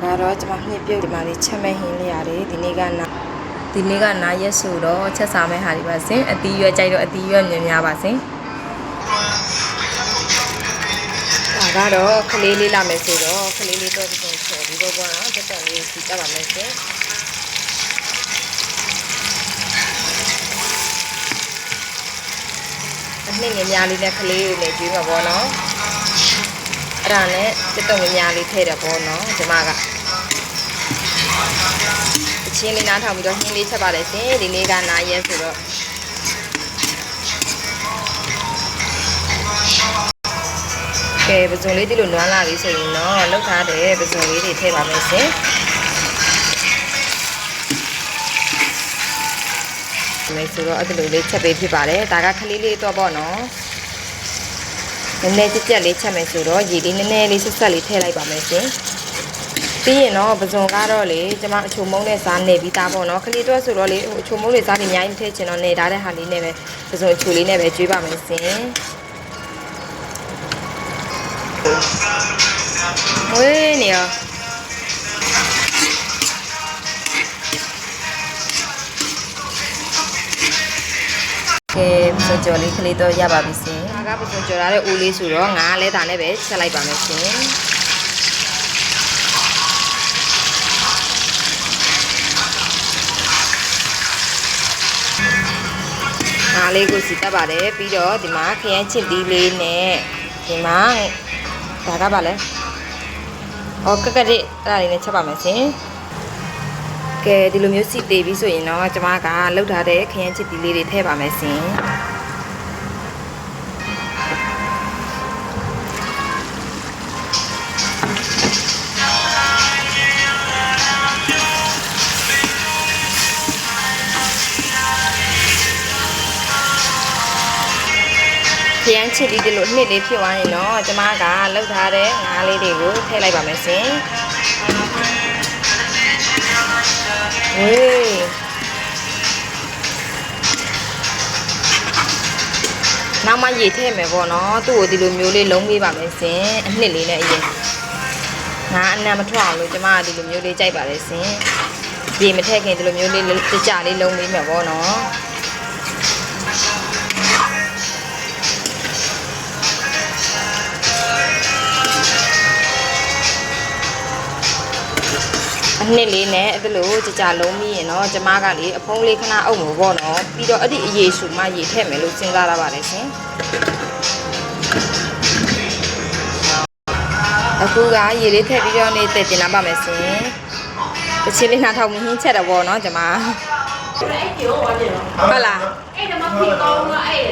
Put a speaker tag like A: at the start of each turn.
A: ကတော့ကျွန်မညှိပြုတ်ဒီမှာလေးချက်မဲ့ဟင်းလေးရတယ်ဒီနေ့ကနားရက်ဆိုတော့ချက်စားမဲ့ဟာတွေပါစင်အတီးရွက်ကြိုက်တော့အတီးရွက်များပါစင်ဒါကတော့ခလေးလေးလာမယ်ဆိုတော့ခလေးလေးတော့ပြန်ချော်ပြီးတော့ပေါ့နော်တက်တက်လေးစီတက်ပါမယ်စင်အနှစ်ငယ်များလေးနဲ့ခလေးလေးနဲ့ကျွေးမှာပေါ့နော်အဲ့ဒါနဲ့တက်တက်ငယ်များလေးထည့်တယ်ပေါ့နော်ဒီမှာကချင်းလေးနားထောင်ပြီးတော့ဟင်းလေးချက်ပါလေရှင်ဒီနေ့ကနားရဲဆိုတော့ကဲပစုံလေးဒီလိုနွမ်းလာပြီဆိုရင်တော့လောက်ထားတဲ့ပစုံလေးတွေထည့်ပါမယ်ရှင်ဒီလိုဆိုတော့အဲ့လိုလေးချက်ပေးဖြစ်ပါတယ်ဒါကခလေးလေးတော့ပေါ့နော်နည်းနည်းကြက်ကြက်လေးချက်မယ်ဆိုတော့ရေလေးနည်းနည်းလေးဆက်ဆက်လေးထည့်လိုက်ပါမယ်ရှင်ပြီးရင်တော့ပစုံကတော့လေကျမအချုံမုံနဲ့စားနေပြီးသားပေါ့နော်ခလေးတော့ဆိုတော့လေအချုံမုံလေးစားပြီးအများကြီးထည့်ချင်တော့နေထားတဲ့ဟာလေးနဲ့ပဲပစုံအချုလေးနဲ့ပဲကျွေးပါမယ်ရှင်ဝေးနေရောကဲပစုံကြော်လေးခလေးတော့ရပါပြီရှင်ဒါကပစုံကြော်ရတဲ့ဦးလေးဆိုတော့ငါလည်းဒါနဲ့ပဲချက်လိုက်ပါမယ်ရှင်ငါလေးကိုစီတက်ပါတယ်ပြီးတော့ဒီမှာခရမ်းချစ်သီးလေးနဲ့ဒီမှာဒါကပါလဲကကရစ်အဲ့ဒါလေးနဲ့ချက်ပါမယ်ရှင်ကဲဒီလိုမျိုးစီသေးပြီဆိုရင်တော့ကျမကလှုပ်ထားတဲ့ခရမ်းချစ်သီးလေးတွေထည့်ပါမယ်ရှင်ခရမ်းချစ်ဒီလိုနှစ်လေးဖြစ်သွားရင်တော့ကျမကလှုပ်ထားတဲ့ငါးလေးတွေကိုထည့်လိုက်ပါမယ်ရှင်ဝေးနောက်မှရေထည့်မယ်ပေါ့နော်သူ့ကိုဒီလိုမျိုးလေးလုံးပေးပါမယ်ရှင်အနှစ်လေးနဲ့အရင်ငါအနံမထွက်အောင်လို့ကျမကဒီလိုမျိုးလေးကြိုက်ပါတယ်ရှင်ရေမထည့်ခင်ဒီလိုမျိုးလေးကြကြလေးလုံးပေးမယ်ပေါ့နော်အနှစ်လေးနဲ့အဲ့လိုကြကြလုံးပြီးရင်တော့ကျမကလေအဖုံးလေးခဏအုပ်မှာပေါ့နော်ပြီးတော့အဲ့ဒီအရေရှုမှရေထည့်မယ်လို့စဉ်းစားရပါတယ်ရှင်အခုကရေလေးထည့်ပြီးတော့နေတည်တင်လာပါမယ်ရှင်တချင်လေးနှာထောင်မဟင်းချက်တော့ပေါ့နော်ကျမဟုတ်လားအဲ့ဒါမှဖြစ်ကောင်းတော့အဲ့